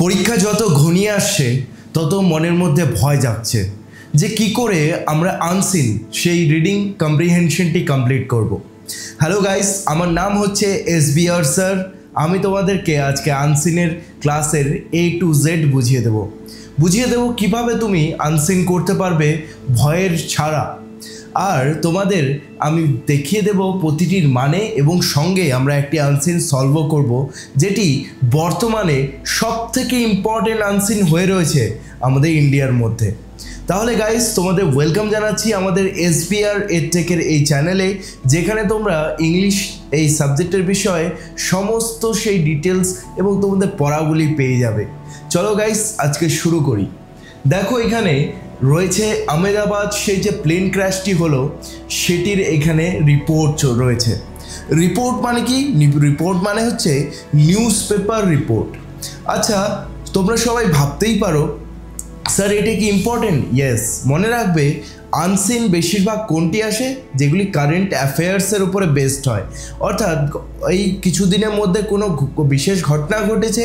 পরীক্ষা যত ঘনিয়ে আসছে তত মনের মধ্যে ভয় জাগছে যে কি করে আমরা আনসিন সেই রিডিং কম্প্রিহেনশনটি কমপ্লিট করব। হ্যালো গাইস, আমার নাম হচ্ছে SBR স্যার। আমি তোমাদেরকে আজকে আনসিনের ক্লাসের A to Z বুঝিয়ে দেব কিভাবে তুমি আনসিন করতে পারবে ভয়ের ছাড়া। আর তোমাদের আমি দেখিয়ে দেব প্রতিটির মানে এবং সঙ্গে আমরা একটি আনসিন সলভও করব, যেটি বর্তমানে সবথেকে ইম্পর্টেন্ট আনসিন হয়ে রয়েছে আমাদের ইন্ডিয়ার মধ্যে। তাহলে গাইস, তোমাদের ওয়েলকাম জানাচ্ছি আমাদের SBR এডটেকের এই চ্যানেলে, যেখানে তোমরা ইংলিশ এই সাবজেক্টের বিষয়ে সমস্ত সেই ডিটেলস এবং তোমাদের পড়াগুলি পেয়ে যাবে। চলো গাইস, আজকে শুরু করি। দেখো, এখানে রয়েছে আহমেদাবাদ সেই যে প্লেন ক্র্যাশটি হলো সেটির এখানে রিপোর্ট রয়েছে। রিপোর্ট মানে কি? রিপোর্ট মানে হচ্ছে নিউজ পেপার রিপোর্ট। আচ্ছা, তোমরা সবাই ভাবতেই পারো স্যার এটা কি ইম্পর্টেন্ট? ইয়েস, মনে রাখবে আনসিন বেশিরভাগ কোনটি আসে? যেগুলি কারেন্ট অ্যাফেয়ার্সের উপরে বেসড হয়, অর্থাৎ এই কিছুদিনের মধ্যে কোনো বিশেষ ঘটনা ঘটেছে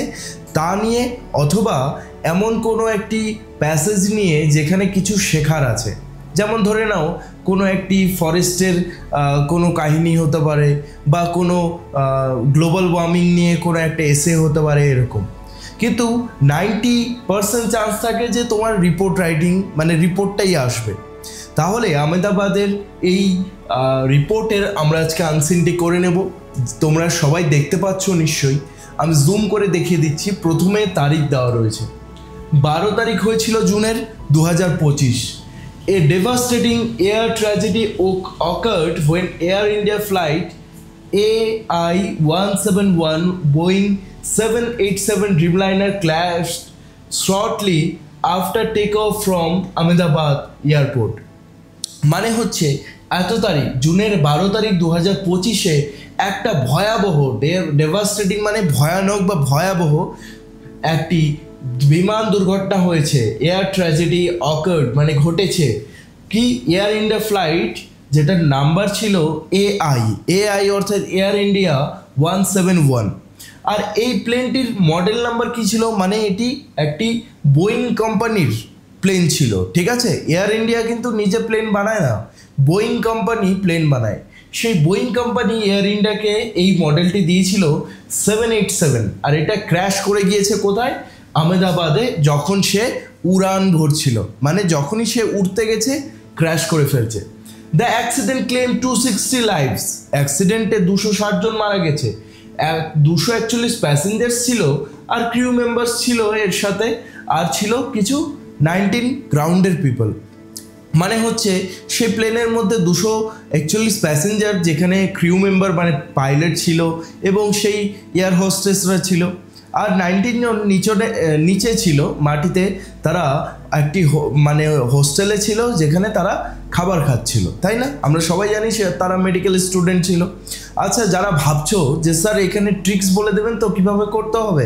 তা নিয়ে, অথবা এমন কোনো একটি প্যাসেজ নিয়ে যেখানে কিছু শেখার আছে। যেমন ধরে নাও কোনো একটি ফরেস্টের কোনো কাহিনী হতে পারে, বা কোনো গ্লোবাল ওয়ার্মিং নিয়ে কোনো একটা এসে হতে পারে, এরকম। কিন্তু 90% চান্স থাকে যে তোমার রিপোর্ট রাইটিং মানে রিপোর্টটাই আসবে। তাহলে আহমেদাবাদের এই রিপোর্টের আমরা আজকে আনসিনটি করে নেব। তোমরা সবাই দেখতে পাচ্ছ নিশ্চয়ই, আমি জুম করে দেখিয়ে দিচ্ছি। প্রথমে তারিখ দেওয়া রয়েছে, 12 তারিখ হয়েছিল জুনের 2025। A devastating air tragedy occurred when Air India flight AI-171 Boeing 787 Dreamliner crashed shortly after takeoff from Ahmedabad airport। মানে হচ্ছে এত তারিখ, জুনের 12 তারিখ 2025-এ একটা ভয়াবহ ডেভাস্টেটিং মানে ভয়ানক বা ভয়াবহ একটি বিমান দুর্ঘটনা হয়েছে। এয়ার ট্র্যাজেডি অকার্ড মানে ঘটেছে কি? এয়ার ইন্ডিয়া ফ্লাইট যেটার নাম্বার ছিল AI অর্থাৎ এয়ার ইন্ডিয়া 171। আর এই প্লেনটির মডেল নাম্বার কি ছিল? মানে এটি একটি বোয়িং কোম্পানির প্লেন ছিল, ঠিক আছে? এয়ার ইন্ডিয়া কিন্তু নিজে প্লেন বানায় না, বোয়িং কোম্পানি প্লেন বানায়। সেই বোয়িং কোম্পানি এয়ার ইন্ডিয়াকে এই মডেলটি দিয়েছিল 787, আর এটা ক্র্যাশ করে গিয়েছে কোথায়? আহমেদাবাদে, যখন সে উড়ান ভরছিল, মানে যখনই সে উড়তে গেছে ক্র্যাশ করে ফেলছে। The accident claim 260 lives. অ্যাক্সিডেন্টে 260 জন মারা গেছে। 241 প্যাসেঞ্জার্স ছিল, আর ক্রিউ মেম্বার্স ছিল এর সাথে, আর ছিল কিছু 19 গ্রাউন্ডের পিপল। মানে হচ্ছে সেই প্লেনের মধ্যে 241 প্যাসেঞ্জার, যেখানে ক্রিউ মেম্বার মানে পাইলট ছিল এবং সেই এয়ার হোস্টেসরা ছিল, আর 19 জন নিচে ছিল মাটিতে। তারা একটি মানে হোস্টেলে ছিল, যেখানে তারা খাবার খাচ্ছিল, তাই না? আমরা সবাই জানি তারা মেডিকেল স্টুডেন্ট ছিল। আচ্ছা, যারা ভাবছো যে স্যার এখানে ট্রিক্স বলে দেবেন তো কীভাবে করতে হবে,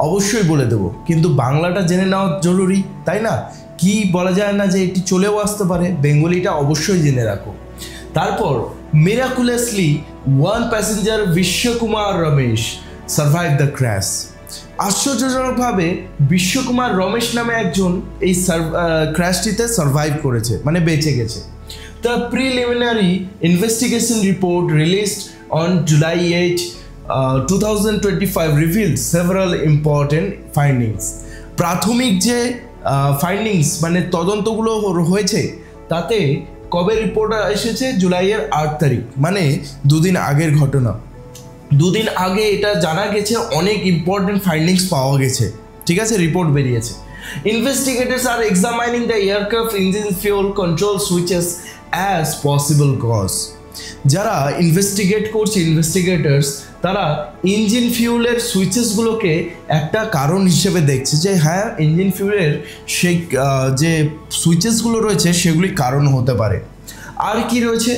অবশ্যই বলে দেবো, কিন্তু বাংলাটা জেনে নেওয়া জরুরি, তাই না? কি বলা যায় না যে এটি চলেও আসতে পারে, বেঙ্গলিটা অবশ্যই জেনে রাখো। তারপর miraculously one passenger Vishwakumar Ramesh survive the crash. আশ্চর্যজনকভাবে বিশ্বকুমার রমেশ নামে একজন এই ক্র্যাশটিতে সার্ভাইভ করেছে, মানে বেঁচে গেছে। The preliminary investigation report released on July 8, 2025 revealed several important findings। প্রাথমিক যে ফাইন্ডিংস মানে তদন্তগুলো হয়েছে, তাতে কবে রিপোর্ট এসেছে? জুলাইয়ের 8 তারিখ, মানে দুদিন আগের ঘটনা। দুদিন আগে এটা জানা গেছে, অনেক ইম্পর্টেন্ট ফাইন্ডিংস পাওয়া গেছে, ঠিক আছে? রিপোর্ট বেরিয়েছে। Investigators are examining the aircraft engine fuel control switches as possible cause. যারা ইনভেস্টিগেট করছে, ইনভেস্টিগেটরস, তারা ইঞ্জিন ফিউলের সুইচেসগুলোকে একটা কারণ হিসেবে দেখছে, যে হ্যাঁ, ইঞ্জিন ফিউলের সেই যে সুইচেসগুলো রয়েছে সেগুলি কারণ হতে পারে। আর কি রয়েছে?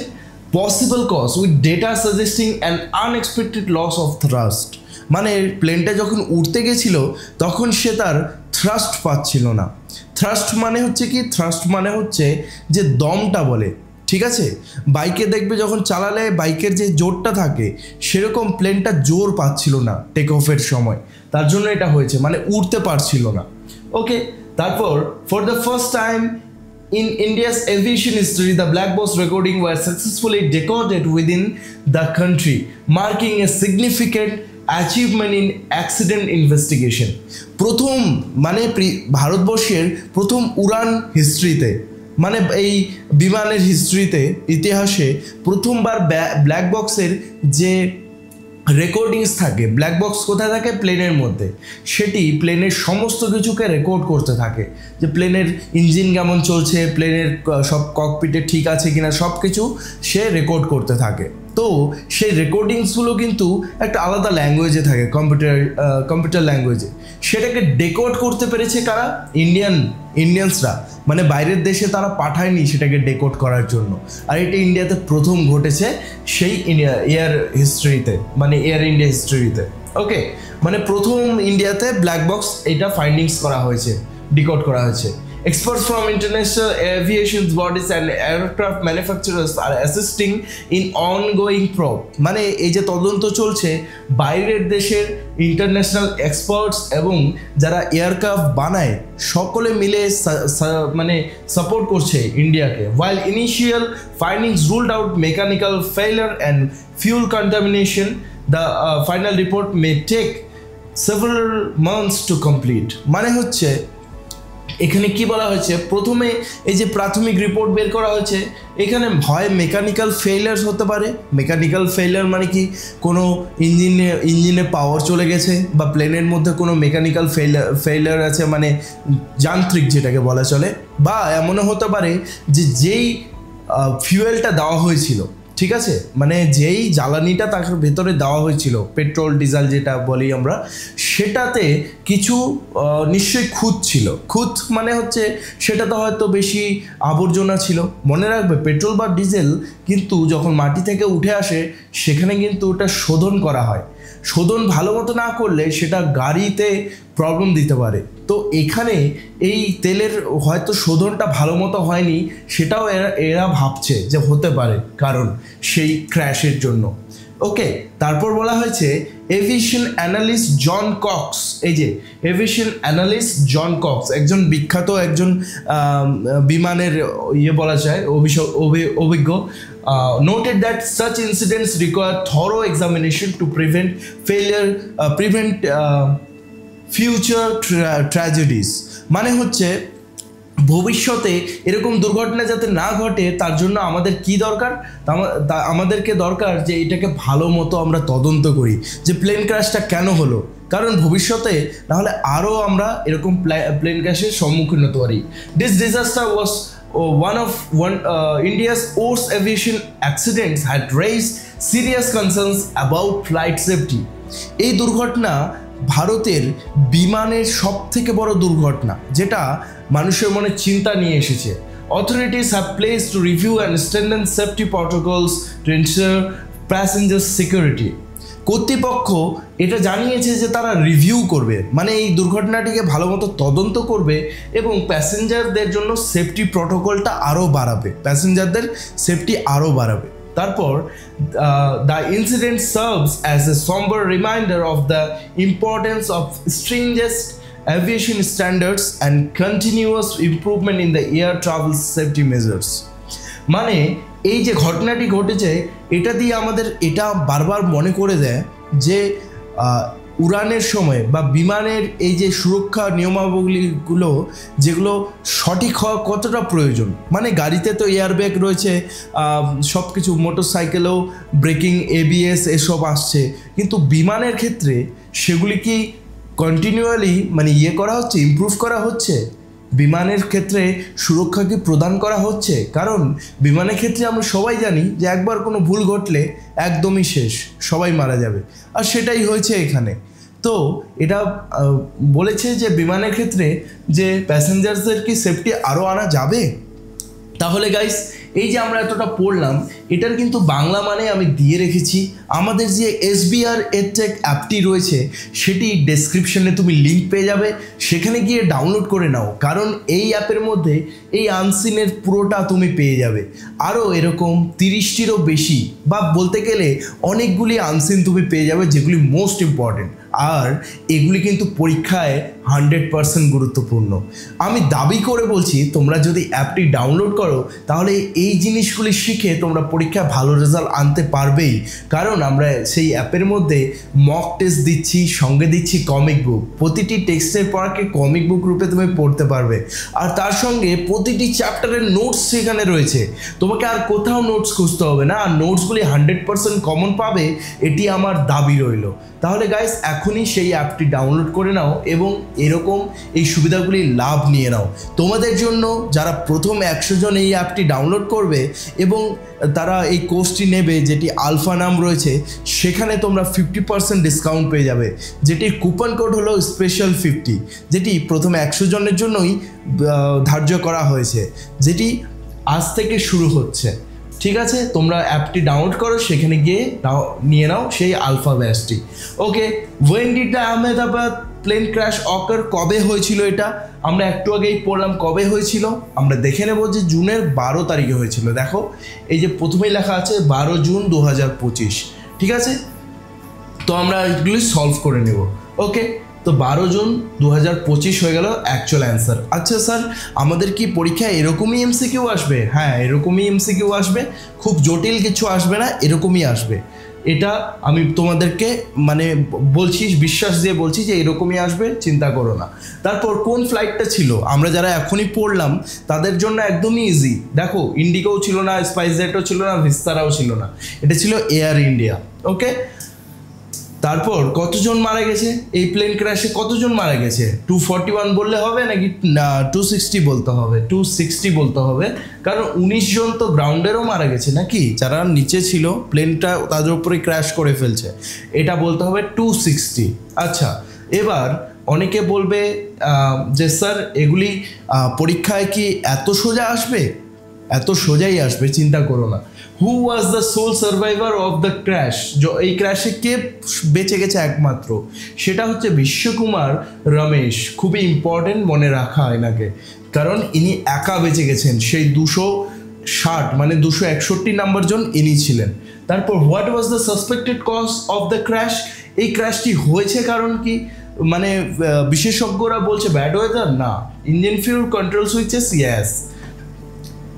Possible cause with data suggesting an unexpected loss of thrust. মানে প্লেনটা যখন উড়তে গেছিল তখন সে তার থ্রাস্ট পাচ্ছিল না। থ্রাস্ট মানে হচ্ছে কি? থ্রাস্ট মানে হচ্ছে যে দমটা বলে, ঠিক আছে? বাইকে দেখবে যখন চালালে বাইকের যে জোরটা থাকে, সেরকম প্লেনটা জোর পাচ্ছিল না টেক অফের সময়। তার জন্য এটা হয়েছে, মানে উড়তে পারছিল না। ওকে, তারপর for the first time in India's aviation history, the black box recording were successfully decoded within the country, marking a significant achievement in accident investigation. প্রথম মানে ভারতবর্ষের প্রথম উড়ান হিস্ট্রিতে, মানে এই বিমানের হিস্ট্রিতে, ইতিহাসে প্রথমবার ব্ল্যাক বক্সের যে রেকর্ডিংস থাকে, ব্ল্যাক বক্স কোথায় থাকে? প্লেনের মধ্যে। সেটি প্লেনের সমস্ত কিছুকে রেকর্ড করতে থাকে, যে প্লেনের ইঞ্জিন কেমন চলছে, প্লেনের সব ককপিটে ঠিক আছে কিনা, সব কিছু সে রেকর্ড করতে থাকে। তো সেই রেকর্ডিংসগুলো কিন্তু একটা আলাদা ল্যাঙ্গুয়েজে থাকে, কম্পিউটার ল্যাঙ্গুয়েজে। সেটাকে ডেকোড করতে পেরেছে কারা? ইন্ডিয়ানসরা, মানে বাইরের দেশে তারা পাঠায়নি সেটাকে ডেকোড করার জন্য। আর এটা ইন্ডিয়াতে প্রথম ঘটেছে সেই এয়ার হিস্ট্রিতে, মানে এয়ার ইন্ডিয়া হিস্ট্রিতে। ওকে, মানে প্রথম ইন্ডিয়াতে ব্ল্যাক বক্স এটা ফাইন্ডিংস করা হয়েছে, ডিকোড করা হয়েছে। Experts from international aviation bodies and aircraft manufacturers are assisting in ongoing probe. মানে এই যে তদন্ত চলছে, বাইরের দেশের ইন্টারন্যাশনাল এক্সপার্টস এবং যারা এয়ারক্রাফট বানায় সকলে মিলে মানে সাপোর্ট করছে ইন্ডিয়াকে। While initial findings ruled out mechanical failure and fuel contamination, the final report may take several months to complete. মানে হচ্ছে এখানে কি বলা হয়েছে, প্রথমে এই যে প্রাথমিক রিপোর্ট বের করা হয়েছে, এখানে হয় মেকানিক্যাল ফেইলিয়ার হতে পারে। মেকানিক্যাল ফেইলিয়ার মানে কি, কোনো ইঞ্জিনে পাওয়ার চলে গেছে, বা প্লেনের মধ্যে কোনো মেকানিক্যাল ফেইলিয়ার আছে, মানে যান্ত্রিক যেটাকে বলা চলে। বা এমনও হতে পারে যে যেই ফিউয়েলটা দেওয়া হয়েছিল, ঠিক আছে, মানে যেই জ্বালানিটা তার ভেতরে দেওয়া হয়েছিল, পেট্রোল ডিজেল যেটা বলি আমরা, সেটাতে কিছু নিশ্চয়ই খুঁত ছিল। খুঁত মানে হচ্ছে সেটাতে হয়তো বেশি আবর্জনা ছিল। মনে রাখবে, পেট্রোল বা ডিজেল কিন্তু যখন মাটি থেকে উঠে আসে সেখানে কিন্তু ওটা শোধন করা হয়। শোধন ভালো মতো না করলে সেটা গাড়িতে প্রবলেম দিতে পারে। তো এখানে এই তেলের হয়তো শোধনটা ভালো মতো হয়নি, সেটাও এরা ভাবছে যে হতে পারে, কারণ সেই ক্র্যাশের জন্য। ওকে, তারপর বলা হয়েছে এভিয়েশন অ্যানালিস্ট জন কক্স, এই যে এভিয়েশন অ্যানালিস্ট জন কক্স একজন বিখ্যাত একজন বিমানের বলা যায় অভিজ্ঞ, noted that such incidents require thorough examination to prevent future tragedies. মানে হচ্ছে ভবিষ্যতে এরকম দুর্ঘটনা যাতে না ঘটে তার জন্য আমাদের কি দরকার? আমাদেরকে দরকার যে এটাকে ভালো মতো আমরা তদন্ত করি, যে প্লেন ক্র্যাশটা কেন হলো, কারণ ভবিষ্যতে নাহলে আরও আমরা এরকম প্লেন ক্র্যাশের সম্মুখীন হতে পারি। This disaster was India's worst aviation accidents had raised serious concerns about flight safety. এই দুর্ঘটনা ভারতের বিমানের সবথেকে বড় দুর্ঘটনা, যেটা মানুষের মনে চিন্তা নিয়ে এসেছে। Authorities have placed to review and strengthen safety protocols to ensure passenger security. কর্তৃপক্ষ এটা জানিয়েছে যে তারা রিভিউ করবে, মানে এই দুর্ঘটনাটিকে ভালো মতো তদন্ত করবে এবং প্যাসেঞ্জারদের জন্য সেফটি প্রটোকলটা আরও বাড়াবে, প্যাসেঞ্জারদের সেফটি আরও বাড়াবে। তারপর the incident serves as a somber reminder of the importance of stringent aviation standards and continuous improvement in the air travel safety measures. মানে এই যে ঘটনাটি ঘটেছে এটা দিয়ে আমাদের এটা বারবার মনে করে দেয় যে উড়ানের সময় বা বিমানের এই যে সুরক্ষা নিয়মাবলীগুলো যেগুলো সঠিক হওয়া কতটা প্রয়োজন। মানে গাড়িতে তো এয়ারব্যাগ রয়েছে, সব কিছু, মোটরসাইকেলেও ব্রেকিং, এবিএস এসব আসছে, কিন্তু বিমানের ক্ষেত্রে সেগুলি কি কন্টিনিউয়ালি মানে করা হচ্ছে, ইমপ্রুভ করা হচ্ছে? বিমানের ক্ষেত্রে সুরক্ষা কি প্রদান করা হচ্ছে? কারণ বিমানের ক্ষেত্রে আমরা সবাই জানি যে একবার কোনো ভুল ঘটলে একদমই শেষ, সবাই মারা যাবে, আর সেটাই হয়েছে এখানে। তো এটা বলেছে যে বিমানের ক্ষেত্রে যে প্যাসেঞ্জারদের কি সেফটি আরও আনা যাবে। তাহলে গাইস, এই যে আমরা এতটা পড়লাম, এটার কিন্তু বাংলা মানে আমি দিয়ে রেখেছি। আমাদের যে SBR EdTech অ্যাপটি রয়েছে সেটি ডেসক্রিপশনে তুমি লিঙ্ক পেয়ে যাবে, সেখানে গিয়ে ডাউনলোড করে নাও, কারণ এই অ্যাপের মধ্যে এই আনসিনের পুরোটা তুমি পেয়ে যাবে। আরও এরকম 30টিরও বেশি, বা বলতে গেলে অনেকগুলি আনসিন তুমি পেয়ে যাবে, যেগুলি মোস্ট ইম্পর্টেন্ট। আর এগুলি কিন্তু পরীক্ষায় 100% গুরুত্বপূর্ণ। আমি দাবি করে বলছি তোমরা যদি অ্যাপটি ডাউনলোড করো তাহলে এই জিনিসগুলি শিখে তোমরা পরীক্ষায় ভালো রেজাল্ট আনতে পারবেই, কারণ আমরা সেই অ্যাপের মধ্যে মক টেস্ট দিচ্ছি, সঙ্গে দিচ্ছি কমিক বুক। প্রতিটি টেক্সটের পড়াকে কমিক বুক রূপে তুমি পড়তে পারবে, আর তার সঙ্গে প্রতিটি চ্যাপ্টারের নোটস সেখানে রয়েছে। তোমাকে আর কোথাও নোটস খুঁজতে হবে না, আর নোটসগুলি 100% কমন পাবে, এটি আমার দাবি রইল। তাহলে গাইস এখনই সেই অ্যাপটি ডাউনলোড করে নাও এবং এরকম এই সুবিধাগুলি লাভ নিয়ে নাও। তোমাদের জন্য যারা প্রথম 100 জন এই অ্যাপটি ডাউনলোড করবে এবং তারা এই কোর্সটি নেবে, যেটি আলফা নাম রয়েছে, সেখানে তোমরা 50% ডিসকাউন্ট পেয়ে যাবে, যেটির কুপন কোড হলো স্পেশাল 50, যেটি প্রথম 100 জনের জন্যই ধার্য করা হয়েছে, যেটি আজ থেকে শুরু হচ্ছে। ঠিক আছে, তোমরা অ্যাপটি ডাউনলোড করো, সেখানে গিয়ে নিয়ে নাও সেই আলফা ব্যাচটি। Okay, when did the Ahmedabad plane crash occur, কবে হয়েছিল এটা আমরা একটু আগেই পড়লাম। কবে হয়েছিল আমরা দেখে নেব, যে জুনের 12 তারিখে হয়েছিল। দেখো এই যে প্রথমেই লেখা আছে 12 জুন 2025। ঠিক আছে, তো আমরা এগুলি সলভ করে নেব। ওকে, তো 12 জুন 2025 হয়ে গেল অ্যাকচুয়াল অ্যান্সার। আচ্ছা স্যার, আমাদের কি পরীক্ষায় এরকমই এমসিকিউ আসবে? হ্যাঁ, এরকমই এমসিকিউ আসবে, খুব জটিল কিছু আসবে না, এরকমই আসবে। এটা আমি তোমাদেরকে মানে বলছি, বিশ্বাস দিয়ে বলছি যে এরকমই আসবে, চিন্তা করো না। তারপর কোন ফ্লাইটটা ছিল? আমরা যারা এখনই পড়লাম তাদের জন্য একদমই ইজি। দেখো, ইন্ডিগোও ছিল না, স্পাইসজেটও ছিল না, ভিস্তারাও ছিল না, এটা ছিল এয়ার ইন্ডিয়া। ওকে, তারপর কতজন মারা গেছে এই প্লেন ক্র্যাশে? কতজন মারা গেছে? 241 বললে হবে নাকি না 260 বলতে হবে? 260 বলতে হবে, কারণ 19 জন তো গ্রাউন্ডেরও মারা গেছে নাকি, যারা নিচে ছিল প্লেনটা তাদের উপরে ক্র্যাশ করে ফেলছে, এটা বলতে হবে 260। আচ্ছা, এবার অনেকে বলবে যে স্যার এগুলি পরীক্ষায় কি এত সোজা আসবে? এত সোজাই আসবে, চিন্তা করো না। Who was the sole survivor of the crash? এই ক্র্যাশে কে বেঁচে গেছে একমাত্র? সেটা হচ্ছে বিশ্বকুমার রমেশ। খুবই ইম্পর্টেন্ট, মনে রাখা এনাকে, কারণ ইনি একা বেঁচে গেছেন। সেই 260 মানে 261 নাম্বার জন ইনি ছিলেন। তারপর what was the suspected cause of the crash? এই ক্র্যাশটি হয়েছে কারণ কি? মানে বিশেষজ্ঞরা বলছে ব্যাড ওয়েদার, না। Engine fuel, control switches, yes.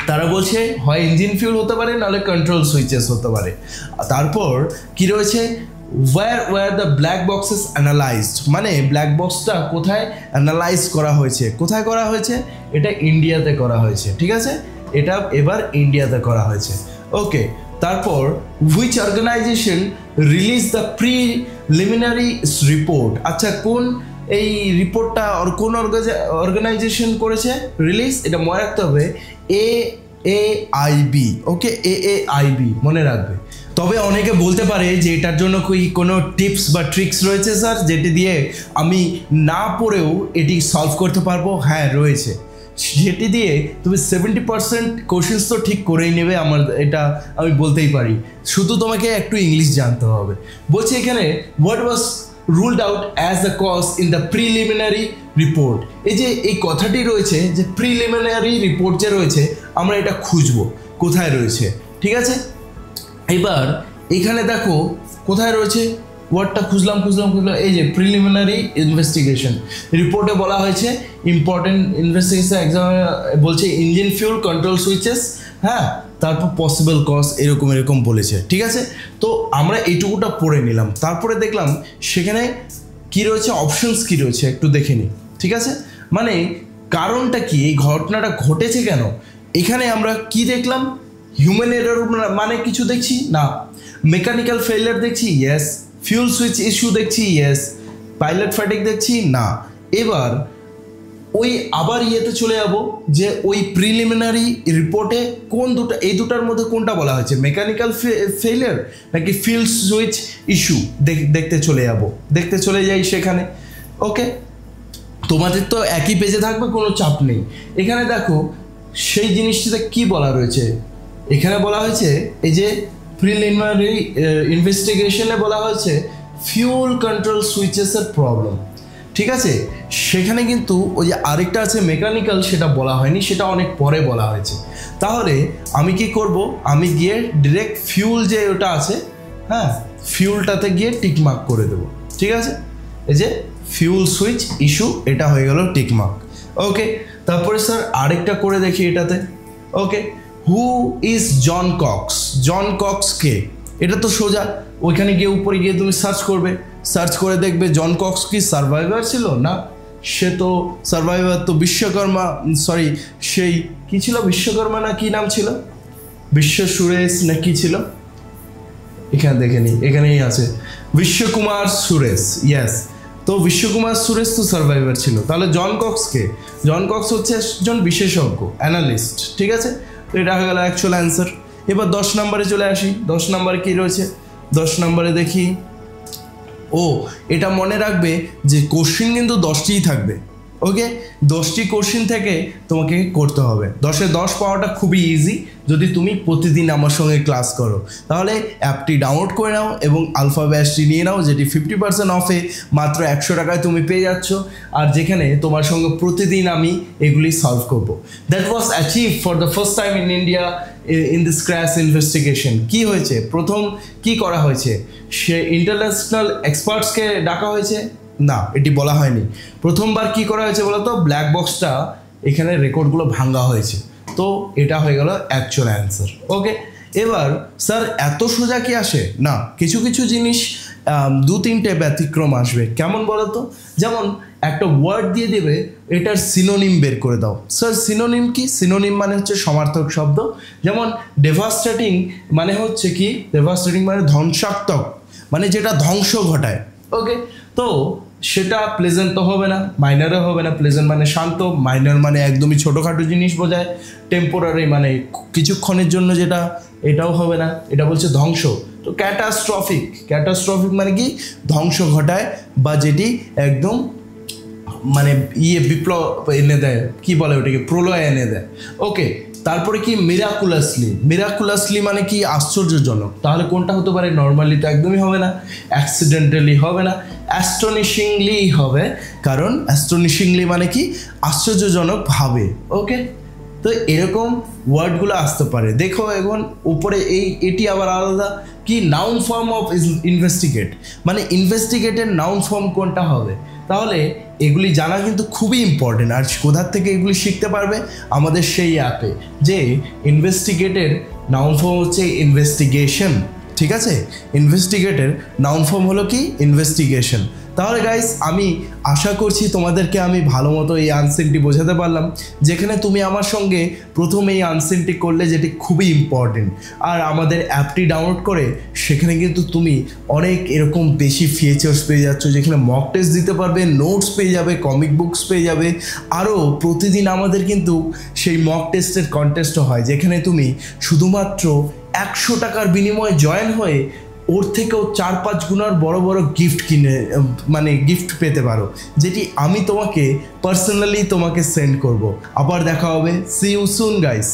তারা বলছে হয় ইঞ্জিন ফিউল হতে পারে, নাহলে কন্ট্রোল সুইচেস হতে পারে। তারপর কি রয়েছে? Were the black boxes analysed, মানে ব্ল্যাক বক্সটা কোথায় অ্যানালাইজ করা হয়েছে? কোথায় করা হয়েছে? এটা ইন্ডিয়াতে করা হয়েছে। ঠিক আছে, এটা এবার ইন্ডিয়াতে করা হয়েছে। ওকে, তারপর which organisation release the preliminary report? আচ্ছা, কোন এই রিপোর্টটা কোন অর্গানাইজেশন করেছে রিলিজ? এটা মনে রাখতে হবে, AAIB। ওকে, AAIB মনে রাখবে। তবে অনেকে বলতে পারে যে এটার জন্য কোনো টিপস বা ট্রিক্স রয়েছে স্যার, যেটি দিয়ে আমি না পড়েও এটি সলভ করতে পারবো? হ্যাঁ, রয়েছে। সেটি দিয়ে তুমি 70% কোশ্চেন্স তো ঠিক করেই নেবে, আমার এটা আমি বলতেই পারি। শুধু তোমাকে একটু ইংলিশ জানতে হবে। বলছি এখানে what was ruled out as the cause in the preliminary report? এই যে এই কথাটি রয়েছে যে প্রিলিমিনারি রিপোর্ট যে রয়েছে, আমরা এটা খুঁজবো কোথায় রয়েছে। ঠিক আছে, এবার এখানে দেখো কোথায় রয়েছে, ওয়ার্ডটা খুঁজলাম, এই যে প্রিলিমিনারি ইনভেস্টিগেশন রিপোর্টে বলা হয়েছে ইম্পর্টেন্ট ইনভেস্টিগেশন এক্সাম, বলছে ইঞ্জিন ফিউল, কন্ট্রোল সুইচেস, হ্যাঁ, তারপর পসিবল কজ, এরকম বলেছে। ঠিক আছে, তো আমরা এইটুকুটা পড়ে নিলাম। তারপরে দেখলাম সেখানে কি রয়েছে, অপশনস কি রয়েছে একটু দেখে নিই। ঠিক আছে, মানে কারণটা কি, এই ঘটনাটা ঘটেছে কেন? এখানে আমরা কি দেখলাম? হিউম্যান এরর মানে কিছু দেখছি না। মেকানিক্যাল ফেলিয়ার দেখছি, ইয়েস। ফিউল সুইচ ইস্যু দেখছি, ইয়েস। পাইলট ফ্যাটিক দেখছি, না। এবার ওই আবার ইয়েতে চলে যাব যে ওই প্রিলিমিনারি রিপোর্টে কোন দুটো, এই দুটার মধ্যে কোনটা বলা হয়েছে, মেকানিক্যাল ফেলিয়ার নাকি ফিউল সুইচ ইস্যু? দেখতে চলে যাই সেখানে। ওকে, তোমাদের তো একই পেজে থাকবে, কোনো চাপ নেই। এখানে দেখো সেই জিনিসটিতে কি বলা রয়েছে। এখানে বলা হয়েছে এই যে প্রিলিমিনারি ইনভেস্টিগেশনে বলা হয়েছে ফিউল কন্ট্রোল সুইচেসের প্রবলেম। ঠিক আছে, সেখানে কিন্তু ওই যে আরেকটা আছে মেকানিক্যাল, সেটা বলা হয়নি, সেটা অনেক পরে বলা হয়েছে। তাহলে আমি কি করব, আমি গিয়ে ডিরেক্ট ফিউল যে ওটা আছে, হ্যাঁ, ফিউলটাতে গিয়ে টিকমার্ক করে দেবো। ঠিক আছে, এই যে ফিউল সুইচ ইস্যু, এটা হয়ে গেল টিকমার্ক। ওকে, তারপরে স্যার আরেকটা করে দেখি এটাতে। Okay, who is John Cox? John Cox কে? এটা তো সোজা, ওইখানে গিয়ে উপরে গিয়ে তুমি সার্চ করবে, সার্চ করে দেখবে জন কক্স কি সার্ভাইভার ছিল? না, সে তো সার্ভাইভার তো বিশ্বকর্মা, সরি সেই কি ছিল, বিশ্বকর্মা না কি নাম ছিল, বিশ্ব সুরেশ না কি ছিল, এখানে দেখে নিই, এখানেই আছে বিশ্বকুমার সুরেশ। ইয়েস, তো বিশ্বকুমার সুরেশ তো সার্ভাইভার ছিল। তাহলে জন কক্স কে? জন কক্স হচ্ছে একজন বিশেষজ্ঞ, অ্যানালিস্ট। ঠিক আছে, তো এটা হয়ে গেল অ্যাকচুয়াল অ্যান্সার। এবার 10 নম্বরে চলে আসি। 10 নম্বরে কী রয়েছে? 10 নম্বরে দেখি, ও এটা মনে রাখবে যে কোশ্চিন কিন্তু 10টিই থাকবে। ওকে, 10টি কোশ্চিন থেকে তোমাকে করতে হবে। 10-এ 10 পাওয়াটা খুবই ইজি যদি তুমি প্রতিদিন আমার সঙ্গে ক্লাস করো। তাহলে অ্যাপটি ডাউনলোড করে নাও এবং আলফা ব্যাচটি নিয়ে নাও, যেটি 50% অফে মাত্র 100 টাকায় তুমি পেয়ে যাচ্ছ, আর যেখানে তোমার সঙ্গে প্রতিদিন আমি এগুলি সলভ করবো। That was achieve for the first time in India in this crash investigation. কী হয়েছে? প্রথম কি করা হয়েছে? সে ইন্টারন্যাশনাল এক্সপার্টসকে ডাকা হয়েছে? না, এটি বলা হয়নি। প্রথমবার কি করা হয়েছে বলো তো? ব্ল্যাক বক্সটা এখানে রেকর্ডগুলো ভাঙা হয়েছে। তো এটা হয়ে গেল অ্যাকচুয়াল অ্যান্সার। ওকে, এবার স্যার এত সোজা কি আসে? না, কিছু কিছু জিনিস 2-3টে ব্যতিক্রম আসবে। কেমন বলো তো? যেমন একটা ওয়ার্ড দিয়ে দেবে, এটার সিনোনিম বের করে দাও। স্যার সিনোনিম কি? সিনোনিম মানে হচ্ছে সমার্থক শব্দ। যেমন ডেভাস্টেটিং মানে হচ্ছে কি? ডেভাস্টেটিং মানে ধ্বংসাত্মক, মানে যেটা ধ্বংস ঘটায়। ওকে, তো সেটা প্লেজেন্ট তো হবে না, মাইনারও হবে না। প্লেজেন্ট মানে শান্ত, মাইনার মানে একদমই ছোটোখাটো জিনিস বোঝায়, টেম্পোরারি মানে কিছুক্ষণের জন্য যেটা, এটাও হবে না, এটা বলছে ধ্বংস। তো ক্যাটাস্ট্রফিক, ক্যাটাস্ট্রফিক মানে কি? ধ্বংস ঘটায় বা যেটি একদম মানে বিপ্লব এনে দেয়, কি বলে ওটাকে, প্রলয় এনে দেয়। ওকে, তারপরে কি? মিরাকুলাসলি। মিরাকুলাসলি মানে কি? আশ্চর্যজনক। তাহলে কোনটা হতে পারে? নর্মালি তো একদমই হবে না, অ্যাক্সিডেন্টালি হবে না, অ্যাস্টনিশিংলি হবে। কারণ অ্যাস্টনিশিংলি মানে কি? আশ্চর্যজনকভাবে। ওকে, তো এরকম ওয়ার্ডগুলো আসতে পারে। দেখো এখন উপরে এটি আবার আলাদা কি? নাউন ফর্ম অফ ইনভেস্টিগেট, মানে ইনভেস্টিগেটের নাউন ফর্ম কোনটা হবে? তাহলে এগুলি জানা কিন্তু খুবই ইম্পর্টেন্ট। আর কোথার থেকে এগুলি শিখতে পারবে? আমাদের সেই অ্যাপে। যে ইনভেস্টিগেটের নাউন ফর্ম হচ্ছে ইনভেস্টিগেশন। ঠিক আছে, ইনভেস্টিগেটের নাউন ফর্ম হলো কি? ইনভেস্টিগেশন। তাহলে গাইস, আমি আশা করছি তোমাদেরকে আমি ভালো মতো এই আনসেনটি বোঝাতে পারলাম, যেখানে তুমি আমার সঙ্গে প্রথম এই আনসেনটি করলে, যেটি খুবই ইম্পর্টেন্ট। আর আমাদের অ্যাপটি ডাউনলোড করে সেখানে কিন্তু তুমি অনেক এরকম বেশি ফিচার্স পেয়ে যাচ্ছ, যেখানে মক টেস্ট দিতে পারবে, নোটস পেয়ে যাবে, কমিক বুকস পেয়ে যাবে। আরও প্রতিদিন আমাদের কিন্তু সেই মক টেস্টের কন্টেস্টও হয়, যেখানে তুমি শুধুমাত্র 100 টাকার বিনিময়ে জয়েন হয়ে ওর থেকেও 4-5 গুণার বড় বড় গিফট কিনে, মানে গিফট পেতে পারো, যেটি আমি তোমাকে পার্সোনালি তোমাকে সেন্ড করব। আবার দেখা হবে। See you soon guys.